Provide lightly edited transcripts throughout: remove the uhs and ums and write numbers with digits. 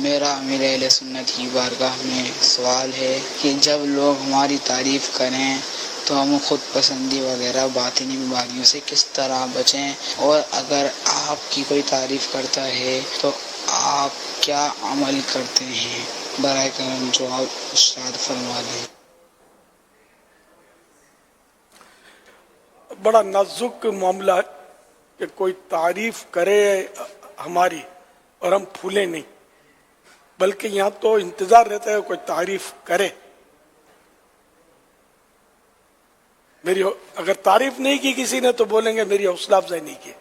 میرا امیر اہل سنت کی بارگاہ میں سوال ہے کہ جب لوگ ہماری تعریف کریں تو ہم خود پسندی وغیرہ باطنی بیماریوں سے کس طرح بچیں، اور اگر آپ کی کوئی تعریف کرتا ہے تو آپ کیا عمل کرتے ہیں؟ برائے کرم جواب ارشاد فرما دیں۔ بڑا نازک معاملہ ہے کہ کوئی تعریف کرے ہماری اور ہم پھولے نہیں، بلکہ یہاں تو انتظار رہتا ہے کوئی تعریف کرے۔ میری اگر تعریف نہیں کی کسی نے تو بولیں گے میری حوصلہ افزائی نہیں کی،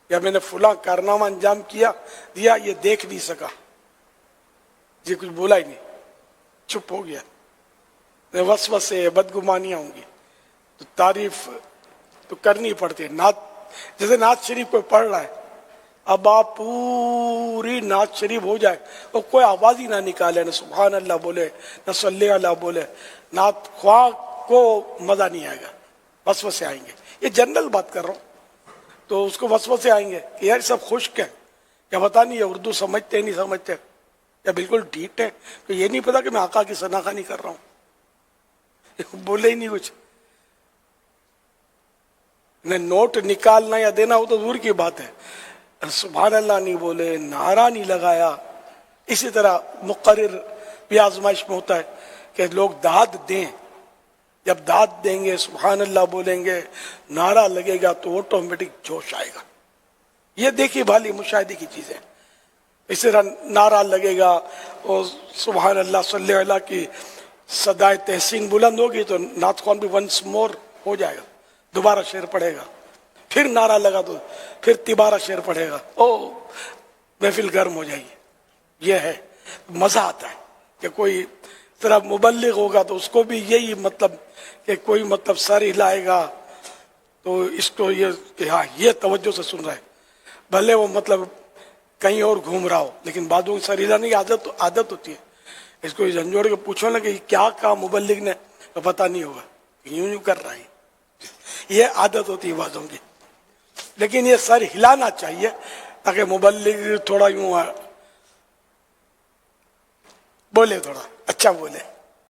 یا میں نے فلاں کارنامہ انجام دیا یہ دیکھ نہیں سکا، یہ کچھ بولا ہی نہیں، چپ ہو گیا۔ وسوسے بدگمانیاں ہوں گی تو تعریف تو کرنی پڑتی ہے۔ جیسے نعت شریف کوئی پڑھ رہا ہے، اب آپ پوری نعت شریف ہو جائے اور کوئی آواز ہی نہ نکالے، نہ سبحان اللہ بولے نہ صلی اللہ بولے، نعت خواہ کو مزہ نہیں آئے گا، وسوسے آئیں گے۔ یہ جنرل بات کر رہا ہوں، تو اس کو وسوسے آئیں گے کہ یار سب خشک ہے، کیا پتا نہیں ہے اردو سمجھتے نہیں سمجھتے، یا بالکل ڈھیٹ ہے تو یہ نہیں پتا کہ میں آقا کی شناخوانی کر رہا ہوں، بولے ہی نہیں کچھ۔ نوٹ نکالنا یا دینا ہو تو دور کی بات ہے، سبحان اللہ نہیں بولے، نعرہ نہیں لگایا۔ اسی طرح مقرر بھی آزمائش میں ہوتا ہے کہ لوگ داد دیں، جب داد دیں گے سبحان اللہ بولیں گے، نعرہ لگے گا تو آٹومیٹک جوش آئے گا۔ یہ دیکھی بھالی مشاہدے کی چیزیں۔ اسی طرح نعرہ لگے گا اور سبحان اللہ صلی اللہ کی صدائے تحسین بلند ہوگی تو نعت خوان بھی ونس مور ہو جائے گا، دوبارہ شعر پڑھے گا، پھر نعرہ لگا تو پھر تیبارہ شعر پڑھے گا، محفل گرم ہو جائے گی۔ یہ ہے مزہ آتا ہے کہ کوئی طرح مبلغ ہوگا تو اس کو بھی یہی مطلب کہ کوئی مطلب سر ہلائے گا تو اس کو یہ کہ ہاں یہ توجہ سے سن رہا ہے، بھلے وہ مطلب کہیں اور گھوم رہا ہو، لیکن بعدوں کی سر ہلانے کی عادت ہوتی ہے۔ اس کو جھنجھوڑ کے پوچھو نا کہ کیا کہا مبلغ نے تو پتہ نہیں ہوگا، یوں کر رہا ہے، یہ عادت ہوتی ہے باتوں کی۔ لیکن یہ سر ہلانا چاہیے تاکہ مبلغ تھوڑا یوں بولے، تھوڑا اچھا بولے۔